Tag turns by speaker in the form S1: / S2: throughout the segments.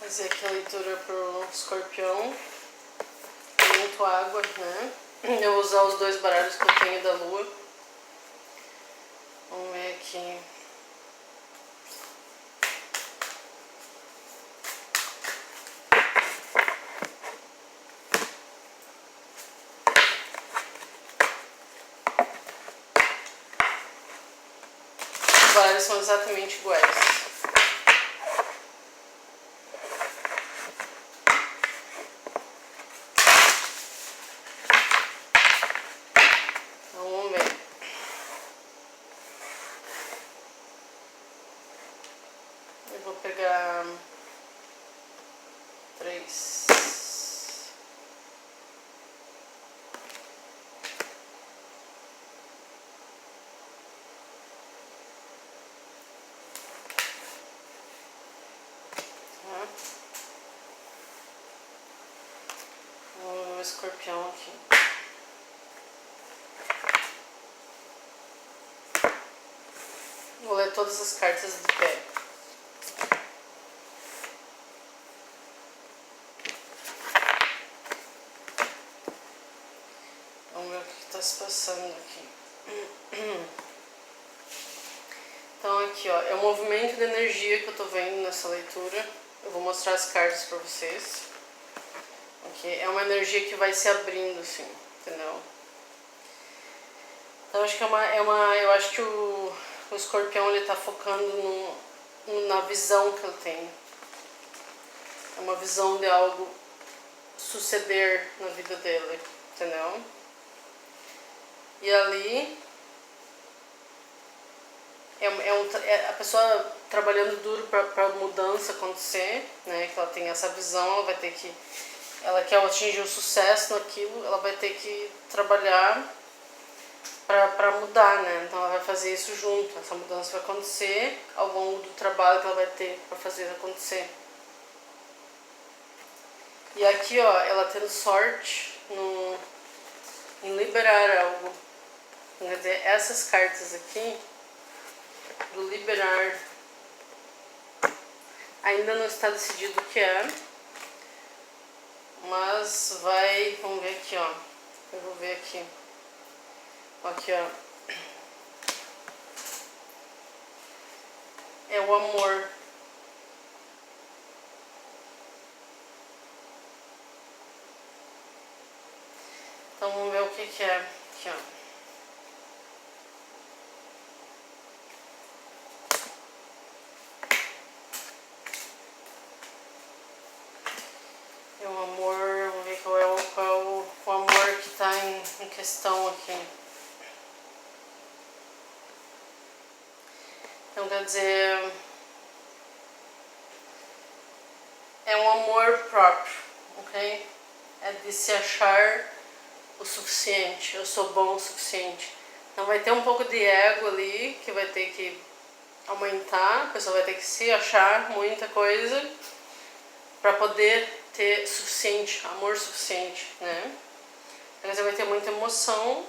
S1: fazer aqui a leitura pro escorpião. Muito água, né? Eu vou usar os 2 baralhos que eu tenho da lua. Vamos ver aqui. Os baralhos são exatamente iguais. Eu vou pegar 3. Tá? O escorpião aqui. Vou ler todas as cartas do pé. Vamos ver o que está se passando aqui. Então aqui, ó, é o movimento de energia que eu tô vendo nessa leitura. Eu vou mostrar as cartas para vocês. Aqui é uma energia que vai se abrindo, assim, entendeu? Então acho que eu acho que o escorpião ele tá focando na visão que ele tem. É uma visão de algo suceder na vida dele, entendeu? E ali a pessoa trabalhando duro para a mudança acontecer, né? Que ela tem essa visão, ela quer atingir o sucesso naquilo, ela vai ter que trabalhar para mudar, né? Então ela vai fazer isso junto. Essa mudança vai acontecer ao longo do trabalho que ela vai ter para fazer acontecer. E aqui, ó, ela tendo sorte em liberar algo. Quer dizer, essas cartas aqui do liberar ainda não está decidido o que é, mas vamos ver aqui, ó. Eu vou ver aqui. Aqui, ó. É o amor. Então vamos ver o que é. Aqui, ó. É o amor, vamos ver qual é o amor que está em questão aqui. Então quer dizer, é um amor próprio, ok? É de se achar o suficiente, eu sou bom o suficiente. Então vai ter um pouco de ego ali, que vai ter que aumentar, a pessoa vai ter que se achar muita coisa para poder ter suficiente, amor suficiente, né? Então você vai ter muita emoção.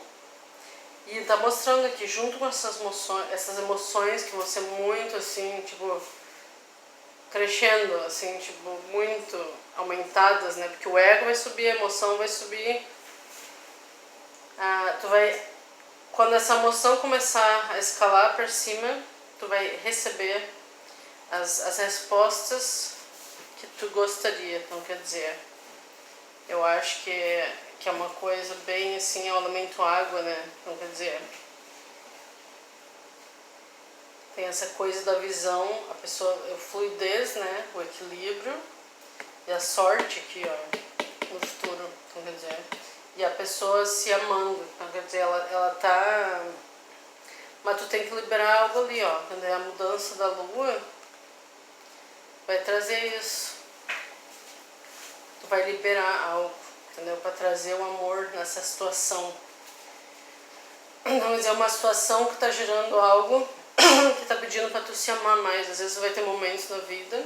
S1: E tá mostrando aqui, junto com essas emoções que vão ser muito assim, tipo, crescendo, assim, tipo, muito aumentadas, né? Porque o ego vai subir, a emoção vai subir. Quando essa emoção começar a escalar para cima, tu vai receber as respostas que tu gostaria. Então, quer dizer, eu acho que é uma coisa bem assim, é o elemento água, né? Então, quer dizer, tem essa coisa da visão, a pessoa, a fluidez, né? O equilíbrio e a sorte aqui, ó, no futuro. Então, quer dizer, e a pessoa se amando. Então, quer dizer, ela tá. Mas tu tem que liberar algo ali, ó. Quando é a mudança da lua, vai trazer isso. Tu vai liberar algo, entendeu? Para trazer o amor nessa situação. Então, é uma situação que tá gerando algo que tá pedindo para tu se amar mais. Às vezes vai ter momentos na vida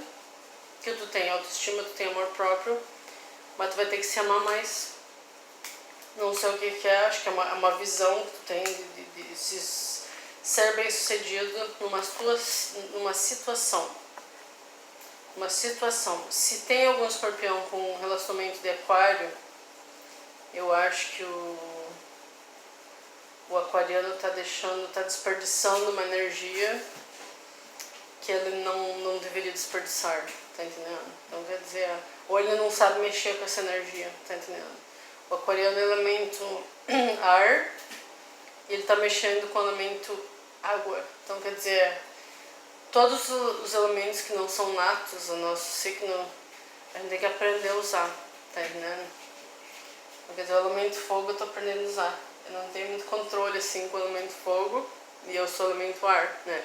S1: que tu tem autoestima, tu tem amor próprio, mas tu vai ter que se amar mais. Não sei o que é, acho que é uma visão que tu tem de ser bem sucedido numa situação. uma situação. Se tem algum escorpião com relacionamento de aquário, eu acho que o aquariano tá desperdiçando uma energia que ele não deveria desperdiçar, tá entendendo? Então quer dizer, ou ele não sabe mexer com essa energia, tá entendendo? O aquariano é elemento ar e ele tá mexendo com o elemento água. Então quer dizer, todos os elementos que não são natos do nosso signo, a gente tem que aprender a usar, tá entendendo? Quer dizer, o elemento fogo eu tô aprendendo a usar. Eu não tenho muito controle assim com o elemento fogo e eu sou o elemento ar, né?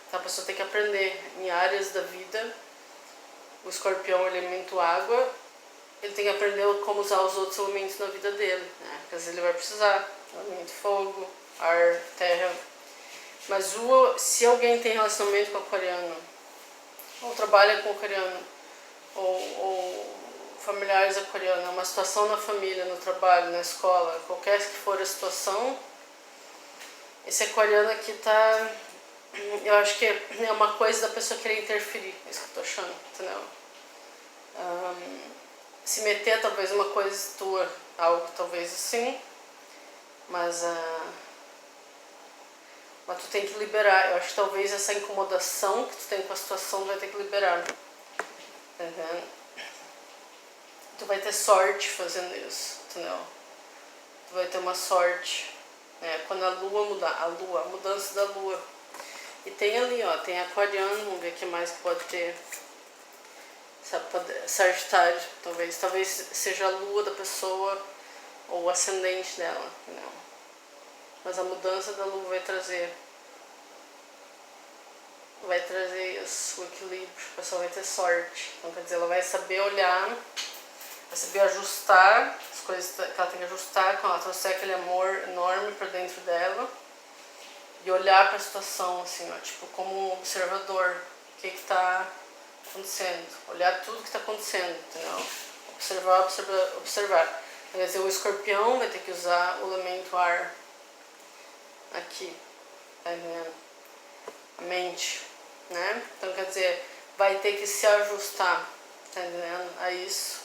S1: Então a pessoa tem que aprender em áreas da vida. O escorpião é o elemento água, ele tem que aprender como usar os outros elementos na vida dele, né? Porque às vezes ele vai precisar, elemento fogo, ar, terra. Mas se alguém tem relacionamento com o aquariano, ou trabalha com o aquariano, ou familiares aquarianos, uma situação na família, no trabalho, na escola, qualquer que for a situação, esse aquariano aqui tá... Eu acho que é uma coisa da pessoa querer interferir, é isso que eu tô achando, entendeu? Se meter talvez uma coisa tua, algo talvez assim, mas tu tem que liberar. Eu acho que talvez essa incomodação que tu tem com a situação tu vai ter que liberar, tá entendendo? Tu vai ter sorte fazendo isso, entendeu? Tu vai ter uma sorte, né? Quando a lua mudar, a mudança da lua. E tem ali, ó, tem aquariano, vamos ver o que mais que pode ter. Sagitário, talvez seja a lua da pessoa ou o ascendente dela, entendeu? Mas a mudança da lua vai trazer isso, o equilíbrio, a pessoa vai ter sorte. Então quer dizer, ela vai saber olhar, vai saber ajustar as coisas que ela tem que ajustar, quando ela trouxer aquele amor enorme pra dentro dela. E olhar para a situação, assim, ó, tipo, como um observador, o que está acontecendo, olhar tudo que está acontecendo, entendeu? Observar. Quer dizer, o escorpião vai ter que usar o elemento ar aqui, tá entendendo? A mente, né? Então, quer dizer, vai ter que se ajustar, tá entendendo? A isso.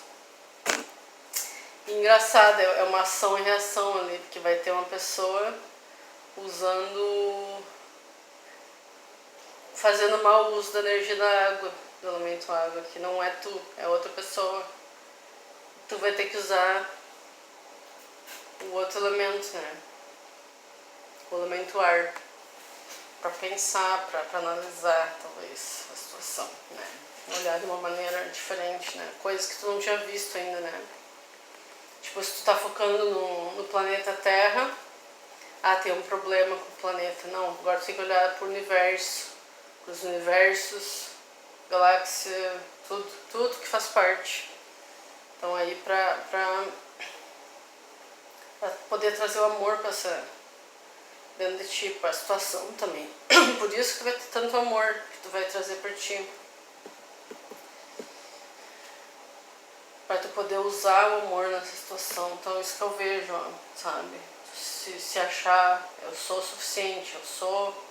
S1: E engraçado, é uma ação e reação ali, porque vai ter uma pessoa fazendo mau uso da energia da água, do elemento água, que não é tu, é outra pessoa. Tu vai ter que usar o outro elemento, né? O elemento ar, para pensar, para analisar, talvez, a situação, né? Olhar de uma maneira diferente, né? Coisas que tu não tinha visto ainda, né? Tipo, se tu tá focando no planeta Terra, tem um problema com o planeta. Não, agora tu tem que olhar pro universo, pros universos, galáxia, tudo que faz parte. Então aí pra poder trazer o amor pra dentro de ti, pra situação também. Por isso que tu vai ter tanto amor que tu vai trazer pra ti. Pra tu poder usar o amor nessa situação. Então isso que eu vejo, ó, sabe? Se achar, eu sou o suficiente, eu sou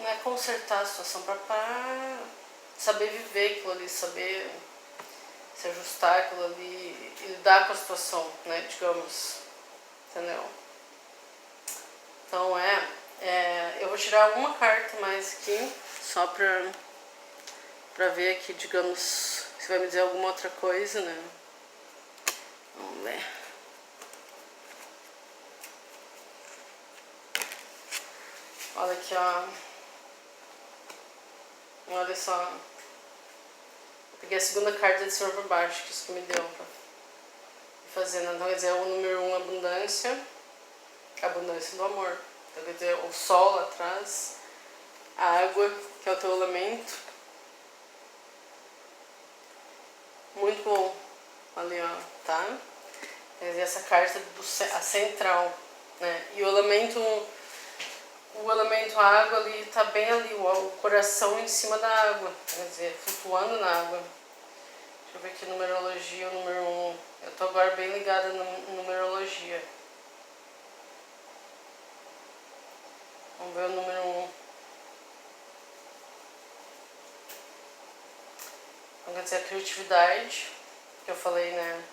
S1: não é consertar a situação, pra saber viver aquilo ali, saber se ajustar aquilo ali e lidar com a situação, né, digamos, entendeu? Então eu vou tirar uma carta mais aqui, só pra ver aqui, digamos, se vai me dizer alguma outra coisa, né? Vamos ver. Olha aqui, ó. Olha só. Eu peguei a segunda carta de cima pra baixo, que isso que me deu pra fazer, né? Então, quer dizer, o número 1, abundância. Abundância do amor. Então, quer dizer, o sol lá atrás, a água, que é o teu elemento. Muito bom. Ali, ó, tá? Quer dizer, essa carta a central, né? E o elemento água ali tá bem ali, o coração em cima da água, quer dizer, flutuando na água. Deixa eu ver aqui numerologia, o número 1. Eu tô agora bem ligada na numerologia. Vamos ver o número 1. Então quer dizer, a criatividade, que eu falei, né?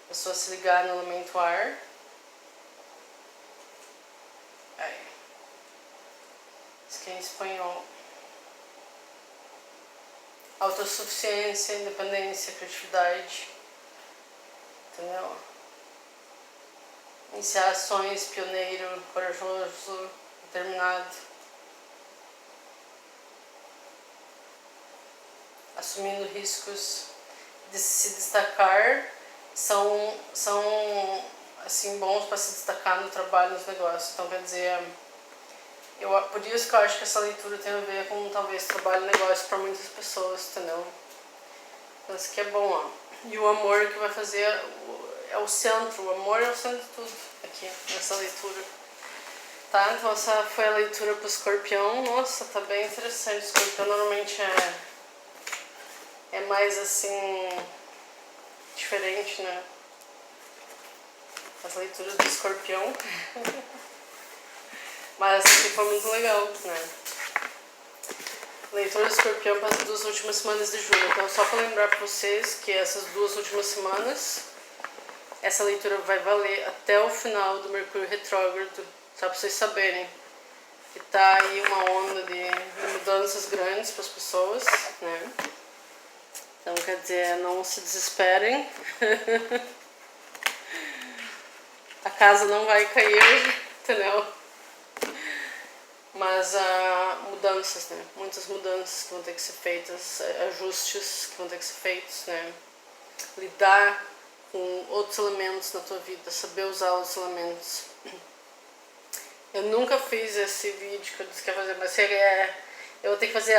S1: A pessoa se ligar no elemento ar. Aí. Isso aqui é em espanhol. Autossuficiência, independência, criatividade. Entendeu? Iniciar ações, pioneiro, corajoso, determinado. Assumindo riscos, de se destacar, são assim, bons para se destacar no trabalho, nos negócios. Então, quer dizer, por isso que eu acho que essa leitura tem a ver com, talvez, trabalho e negócio para muitas pessoas, entendeu? Então, isso aqui é bom, ó. E o amor que vai fazer é o centro, o amor é o centro de tudo aqui, nessa leitura. Tá? Então, essa foi a leitura para o Escorpião. Nossa, tá bem interessante. O Escorpião normalmente é mais assim, diferente, né? As leituras do Escorpião. Mas essa aqui foi muito legal, né? Leitura do Escorpião para as 2 últimas semanas de julho. Então, só para lembrar para vocês que essas 2 últimas semanas, essa leitura vai valer até o final do Mercúrio retrógrado, só para vocês saberem que tá aí uma onda de mudanças grandes para as pessoas, né? Então, quer dizer, não se desesperem. A casa não vai cair, entendeu? Mas mudanças, né? Muitas mudanças que vão ter que ser feitas, ajustes que vão ter que ser feitos, né? Lidar com outros elementos na tua vida, saber usar os elementos. Eu nunca fiz esse vídeo que eu disse que ia fazer, mas eu vou ter que fazer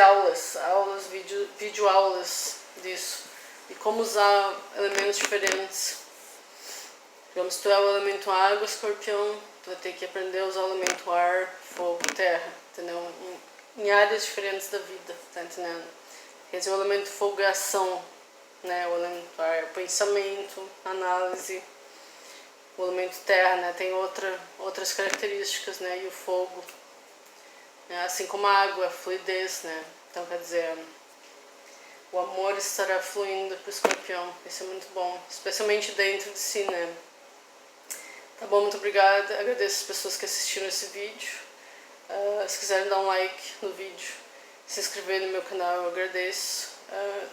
S1: vídeo aulas disso. E como usar elementos diferentes. Digamos, se tu é o elemento água, Escorpião, tu vai ter que aprender a usar o elemento ar, fogo, terra, entendeu? Em áreas diferentes da vida, tá entendendo? Quer dizer, o elemento fogo é ação, né? O elemento ar é o pensamento, análise. O elemento terra, né? Tem outras características, né? E o fogo, né? Assim como a água, a fluidez, né? Então, quer dizer, o amor estará fluindo para o Escorpião. Isso é muito bom, especialmente dentro de si, né? Tá bom, muito obrigada. Agradeço as pessoas que assistiram esse vídeo. Se quiserem dar um like no vídeo, se inscrever no meu canal, eu agradeço.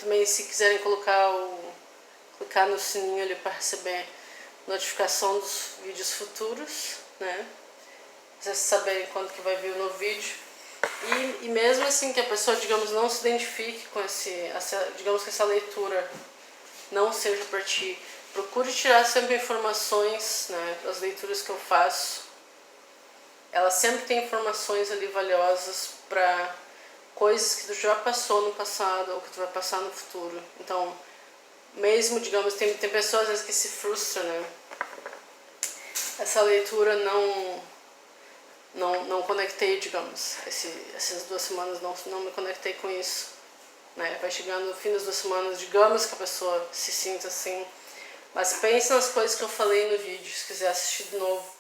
S1: Também, se quiserem clicar no sininho ali para receber notificação dos vídeos futuros, né? Pra vocês saberem quando que vai vir o novo vídeo. E mesmo assim que a pessoa, digamos, não se identifique com digamos que essa leitura não seja para ti, procure tirar sempre informações, né, das leituras que eu faço. Ela sempre tem informações ali valiosas para coisas que tu já passou no passado ou que tu vai passar no futuro. Então, mesmo, digamos, tem pessoas às vezes que se frustram, né? Essa leitura não conectei, digamos, essas 2 semanas não me conectei com isso, né? Vai chegando no fim das 2 semanas, digamos que a pessoa se sinta assim, mas pense nas coisas que eu falei no vídeo, se quiser assistir de novo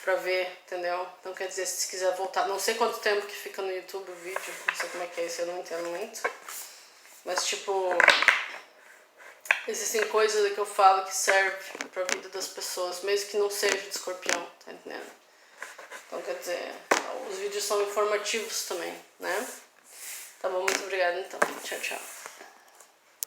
S1: pra ver, entendeu? Então, quer dizer, se quiser voltar, não sei quanto tempo que fica no YouTube o vídeo, não sei como é que é isso, eu não entendo muito, mas tipo, existem coisas que eu falo que servem pra vida das pessoas, mesmo que não seja de Escorpião, tá entendendo? Então, quer dizer, os vídeos são informativos também, né? Tá bom, muito obrigada então. Tchau, tchau.